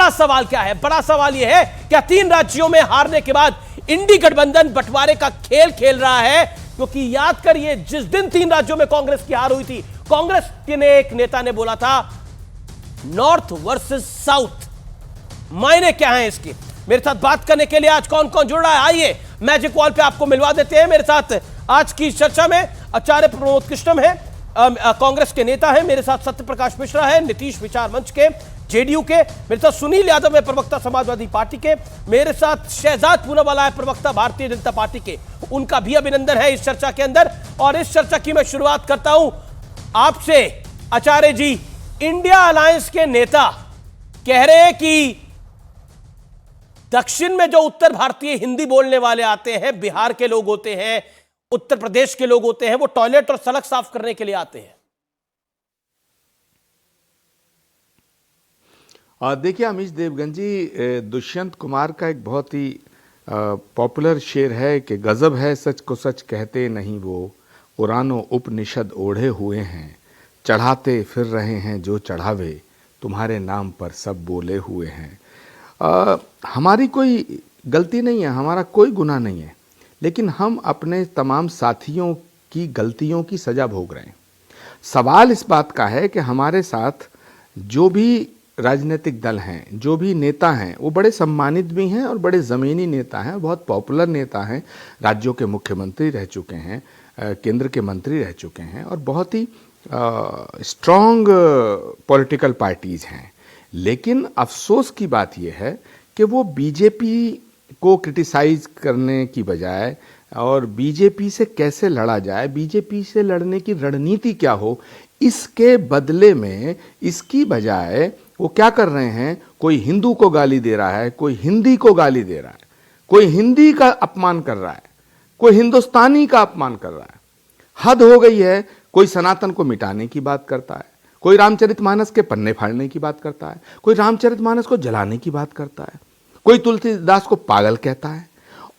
बड़ा सवाल क्या है? बड़ा सवाल यह है, क्या 3 राज्यों में हारने के बाद इंडी गठबंधन बंटवारे का खेल खेल रहा है? क्योंकि याद करिए, जिस दिन 3 राज्यों में कांग्रेस की हार हुई थी, कांग्रेस के एक नेता ने बोला था नॉर्थ वर्सेस साउथ। मायने क्या है इसके? मेरे साथ बात करने के लिए आज कौन कौन जुड़ रहा है, आइए मैजिक वॉल पे आपको मिलवा देते हैं। मेरे साथ आज की चर्चा में आचार्य प्रमोद कृष्णम है, कांग्रेस के नेता है, मेरे साथ सत्य प्रकाश मिश्रा है, नीतीश विचार मंच के जेडीयू के, मेरे साथ सुनील यादव है प्रवक्ता समाजवादी पार्टी के, मेरे साथ शहजाद पूनावाला है प्रवक्ता भारतीय जनता पार्टी के। उनका भी अभिनंदन है इस चर्चा के अंदर। और इस चर्चा की मैं शुरुआत करता हूं आपसे आचार्य जी। इंडिया अलायंस के नेता कह रहे हैं कि दक्षिण में जो उत्तर भारतीय हिंदी बोलने वाले आते हैं, बिहार के लोग होते हैं, उत्तर प्रदेश के लोग होते हैं, वो टॉयलेट और सड़क साफ करने के लिए आते हैं। देखिए अमीश देवगन जी, दुष्यंत कुमार का एक बहुत ही पॉपुलर शेर है कि गजब है सच को सच कहते नहीं वो, कुरानो उपनिषद ओढ़े हुए हैं, चढ़ाते फिर रहे हैं जो चढ़ावे, तुम्हारे नाम पर सब बोले हुए हैं। हमारी कोई गलती नहीं है, हमारा कोई गुनाह नहीं है, लेकिन हम अपने तमाम साथियों की गलतियों की सज़ा भोग रहे हैं। सवाल इस बात का है कि हमारे साथ जो भी राजनीतिक दल हैं, जो भी नेता हैं, वो बड़े सम्मानित भी हैं और बड़े ज़मीनी नेता हैं, बहुत पॉपुलर नेता हैं, राज्यों के मुख्यमंत्री रह चुके हैं, केंद्र के मंत्री रह चुके हैं और बहुत ही स्ट्रॉन्ग पॉलिटिकल पार्टीज़ हैं। लेकिन अफसोस की बात यह है कि वो बीजेपी को क्रिटिसाइज करने की बजाय और बीजेपी से कैसे लड़ा जाए, बीजेपी से लड़ने की रणनीति क्या हो, इसके बदले में इसकी बजाय वो क्या कर रहे हैं, कोई हिंदू को गाली दे रहा है, कोई हिंदी को गाली दे रहा है, कोई हिंदी का अपमान कर रहा है, कोई हिंदुस्तानी का अपमान कर रहा है। हद हो गई है। कोई सनातन को मिटाने की बात करता है, कोई रामचरितमानस के पन्ने फाड़ने की बात करता है, कोई रामचरितमानस को जलाने की बात करता है, कोई तुलसीदास को पागल कहता है।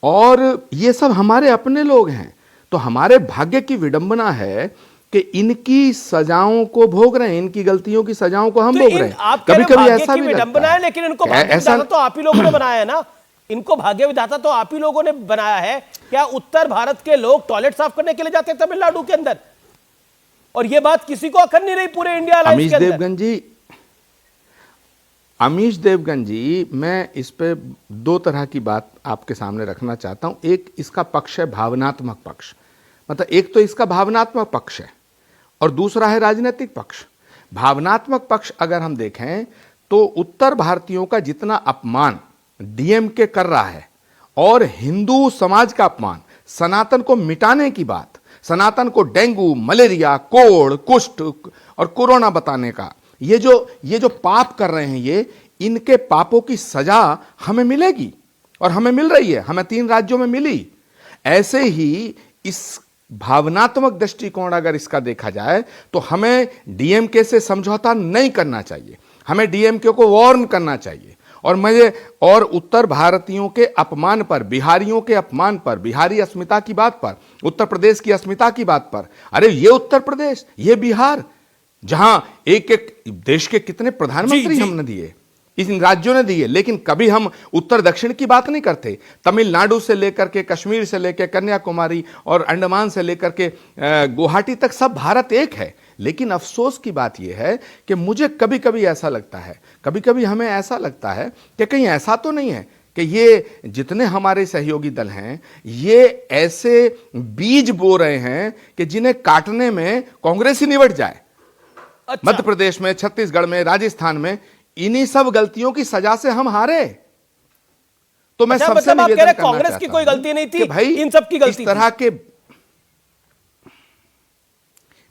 और ये सब हमारे अपने लोग हैं। तो हमारे भाग्य की विडंबना है कि इनकी सजाओं को भोग रहे हैं, इनकी गलतियों की सजाओं को हम भोग रहे हैं। कभी कभी ऐसा भी लगता है, लेकिन इनको भाग्य विधाता तो आप ही लोगों ने बनाया है ना। इनको भाग्य विधाता तो आप ही लोगों ने बनाया है। क्या उत्तर भारत के लोग टॉयलेट साफ करने के लिए जाते हैं तमिलनाडु के अंदर? और ये बात किसी को अखर नहीं रही पूरे इंडिया अलायंस के अंदर। अमीश देवगन जी, मैं इस पे 2 तरह की बात आपके सामने रखना चाहता हूं। एक इसका पक्ष है भावनात्मक पक्ष, मतलब एक तो इसका भावनात्मक पक्ष है और दूसरा है राजनीतिक पक्ष। भावनात्मक पक्ष अगर हम देखें तो उत्तर भारतीयों का जितना अपमान डीएमके कर रहा है और हिंदू समाज का अपमान, सनातन को मिटाने की बात, सनातन को डेंगू, मलेरिया, कोढ़, कुष्ठ और कोरोना बताने का, ये जो पाप कर रहे हैं, ये इनके पापों की सजा हमें मिलेगी और हमें मिल रही है, हमें 3 राज्यों में मिली। ऐसे ही इस भावनात्मक दृष्टिकोण अगर इसका देखा जाए तो हमें डीएमके से समझौता नहीं करना चाहिए, हमें डीएमके को वार्न करना चाहिए। और उत्तर भारतीयों के अपमान पर, बिहारियों के अपमान पर, बिहारी अस्मिता की बात पर, उत्तर प्रदेश की अस्मिता की बात पर, अरे ये उत्तर प्रदेश, ये बिहार, जहां एक एक देश के कितने प्रधानमंत्री हमने दिए, इन राज्यों ने दिए, लेकिन कभी हम उत्तर दक्षिण की बात नहीं करते। तमिलनाडु से लेकर के कश्मीर से लेकर कन्याकुमारी और अंडमान से लेकर के गुवाहाटी तक सब भारत एक है। लेकिन अफसोस की बात यह है कि मुझे कभी कभी ऐसा लगता है, कभी कभी हमें ऐसा लगता है कि कहीं ऐसा तो नहीं है कि ये जितने हमारे सहयोगी दल हैं, ये ऐसे बीज बो रहे हैं कि जिन्हें काटने में कांग्रेस ही निपट जाए। अच्छा। मध्य प्रदेश में, छत्तीसगढ़ में, राजस्थान में इन्हीं सब गलतियों की सजा से हम हारे। तो मैं सबसे निवेदन करना चाहता हूं, कांग्रेस की कोई गलती नहीं थी, भाई इन सब की गलती इस तरह के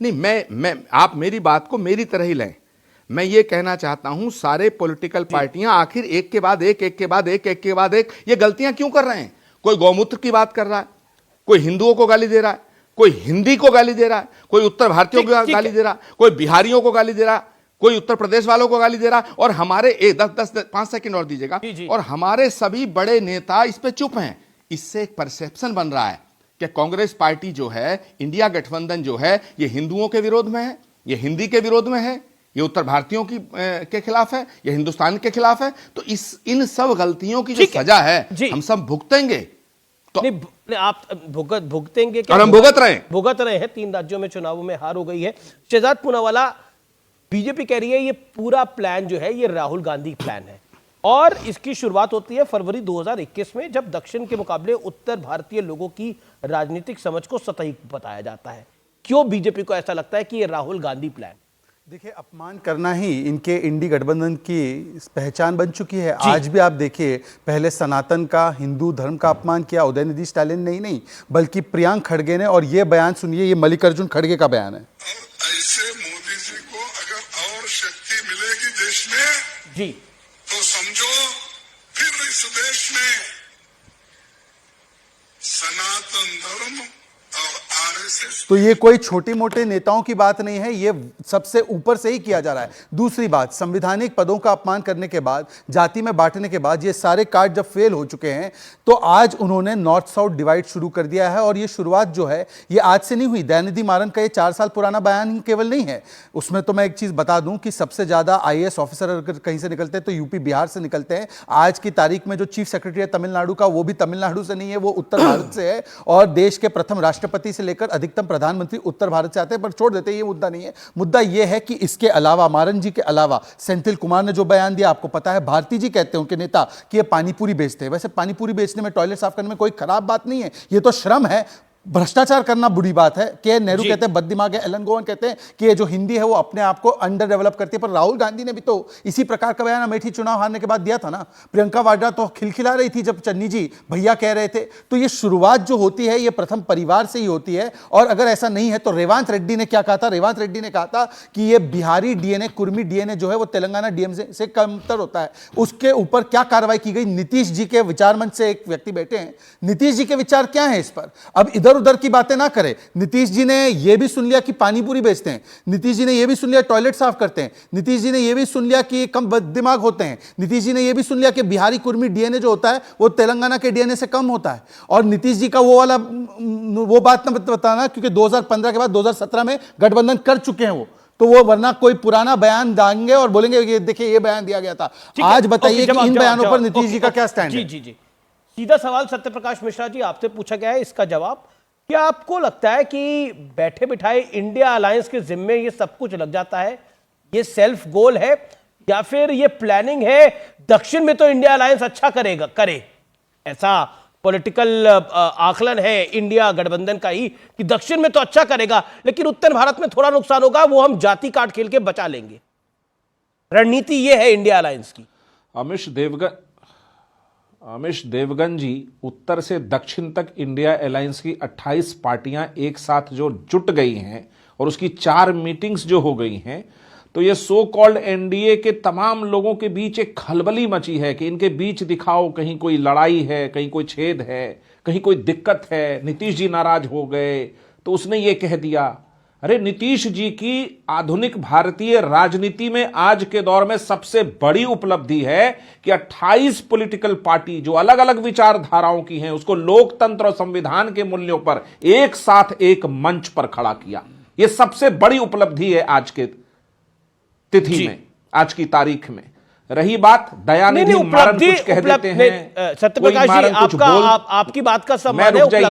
नहीं, मैं आप मेरी बात को मेरी तरह ही लें। मैं ये कहना चाहता हूं, सारे पॉलिटिकल पार्टियां आखिर एक के बाद एक के बाद एक ये गलतियां क्यों कर रहे हैं? कोई गौमूत्र की बात कर रहा है, कोई हिंदुओं को गाली दे रहा है, कोई हिंदी को गाली दे रहा है, कोई उत्तर भारतीयों को गाली दे रहा है, कोई बिहारियों को गाली दे रहा है, कोई उत्तर प्रदेश वालों को गाली दे रहा है। और हमारे 5 सेकंड और दीजिएगा, और हमारे सभी बड़े नेता इस पे चुप हैं। इससे एक परसेप्शन बन रहा है कि कांग्रेस पार्टी जो है, इंडिया गठबंधन जो है, ये हिंदुओं के विरोध में है, ये हिंदी के विरोध में है, ये उत्तर भारतीयों की के खिलाफ है, ये हिंदुस्तान के खिलाफ है। तो इन सब गलतियों की जो सजा है हम सब भुगतेंगे। तो नहीं, आप भुगतेंगे क्या? और हम भुगत रहे हैं। 3 राज्यों में चुनावों में हार हो गई है। शहजाद पूनावाला, बीजेपी कह रही है ये पूरा प्लान जो है ये राहुल गांधी प्लान है और इसकी शुरुआत होती है फरवरी 2021 में, जब दक्षिण के मुकाबले उत्तर भारतीय लोगों की राजनीतिक समझ को सतही बताया जाता है। क्यों बीजेपी को ऐसा लगता है कि ये राहुल गांधी प्लान? देखिए, अपमान करना ही इनके इंडी गठबंधन की पहचान बन चुकी है। आज भी आप देखिए, पहले सनातन का, हिंदू धर्म का अपमान किया उदयनिधि स्टालिन ने ही नहीं, बल्कि प्रियांक खड़गे ने। और ये बयान सुनिए, ये मल्लिकार्जुन खड़गे का बयान है। ऐसे मोदी जी को अगर और शक्ति मिलेगी देश में जी, तो समझो फिर इस देश में सनातन धर्म और आरएसएस। तो ये कोई छोटी मोटे नेताओं की बात नहीं है, ये सबसे ऊपर से ही किया जा रहा है। दूसरी बात, संवैधानिक पदों का अपमान करने के बाद, जाति में बांटने के बाद, ये सारे कार्ड जब फेल हो चुके हैं तो आज उन्होंने नॉर्थ साउथ डिवाइड शुरू कर दिया है। और ये शुरुआत जो है ये आज से नहीं हुई। दयानिधि मारन का ये 4 साल पुराना बयान ही केवल नहीं है। उसमें तो मैं एक चीज बता दूं कि सबसे ज्यादा IAS ऑफिसर अगर कहीं से निकलते हैं तो यूपी बिहार से निकलते हैं। आज की तारीख में जो चीफ सेक्रेटरी है तमिलनाडु का, वो भी तमिलनाडु से नहीं है, वो उत्तर भारत से है। और देश के प्रथम राष्ट्रपति से लेकर अधिकतम प्रधानमंत्री उत्तर भारत से आते हैं। पर छोड़ देते हैं, ये मुद्दा नहीं है। मुद्दा ये है कि इसके अलावा, मारन जी के अलावा, सेंथिल कुमार ने जो बयान दिया, आपको पता है, भारती जी कहते हैं उनके नेता कि ये पानीपुरी बेचते हैं। वैसे पानीपुरी बेचने में, टॉयलेट साफ करने में कोई खराब बात नहीं है, ये तो श्रम है। भ्रष्टाचार करना बुरी बात है। के नेहरू कहते हैं बददिमाग है, एलन गोवन कहते हैं कि ये जो हिंदी है वो अपने आप को अंडर डेवलप करती है। पर राहुल गांधी ने भी तो इसी प्रकार का बयान अमेठी चुनाव हारने के बाद दिया था ना। प्रियंका वाड्रा तो खिलखिला रही थी जब चन्नी जी भैया कह रहे थे। तो ये शुरुआत जो होती है ये प्रथम परिवार से ही होती है। और अगर ऐसा नहीं है तो रेवांत रेड्डी ने क्या कहा था? रेवांत रेड्डी ने कहा था कि ये बिहारी डीएनए, कुर्मी डीएनए जो है वो तेलंगाना डीएमके से कमतर होता है। उसके ऊपर क्या कार्रवाई की गई? नीतीश जी के विचार मंच से एक व्यक्ति बैठे हैं, नीतीश जी के विचार क्या है इस पर? अब इधर उधर की बातें ना करें। नीतीश जी ने यह भी सुन लिया कि पानीपुरी बेचते हैं, नीतीश जी ने यह भी सुन लिया टॉयलेट साफ करते हैं, नीतीश जी ने यह भी सुन लिया कि कम बददिमाग होते हैं, नीतीश जी ने यह भी सुन लिया कि बिहारी कुर्मी डीएनए जो होता है वो तेलंगाना के डीएनए से कम होता है। और नीतीश जी का वो बात ना बताना, क्योंकि 2015 के बाद 2017 में गठबंधन कर चुके हैं वो, तो वो वरना कोई पुराना बयान देंगे और बोलेंगे ये देखिए ये बयान दिया गया था। आज बताइए कि इन बयानों पर नीतीश जी का क्या स्टैंड है? जी। सीधा सवाल सत्यप्रकाश मिश्रा जी आपसे पूछा गया है, इसका जवाब। क्या आपको लगता है कि बैठे बिठाए इंडिया अलायंस के जिम्मे ये सब कुछ लग जाता है? ये सेल्फ गोल है या फिर ये प्लानिंग है? दक्षिण में तो इंडिया अलायंस अच्छा करे, ऐसा पॉलिटिकल आकलन है इंडिया गठबंधन का ही कि दक्षिण में तो अच्छा करेगा लेकिन उत्तर भारत में थोड़ा नुकसान होगा, वो हम जाति काट खेल के बचा लेंगे। रणनीति ये है इंडिया अलायंस की। अमिश देवगन जी, उत्तर से दक्षिण तक इंडिया अलायंस की 28 पार्टियां एक साथ जो जुट गई हैं और उसकी 4 मीटिंग्स जो हो गई हैं, तो ये सो कॉल्ड एनडीए के तमाम लोगों के बीच एक खलबली मची है कि इनके बीच दिखाओ कहीं कोई लड़ाई है, कहीं कोई छेद है, कहीं कोई दिक्कत है। नीतीश जी नाराज हो गए तो उसने ये कह दिया। अरे नीतीश जी की आधुनिक भारतीय राजनीति में आज के दौर में सबसे बड़ी उपलब्धि है कि 28 पॉलिटिकल पार्टी जो अलग अलग विचारधाराओं की हैं उसको लोकतंत्र और संविधान के मूल्यों पर एक साथ एक मंच पर खड़ा किया। यह सबसे बड़ी उपलब्धि है आज के तिथि में, आज की तारीख में। रही बात दयानिधि मारन कुछ कह देते हैं, सत्यप्रकाश जी आपकी बात का सम्मान है,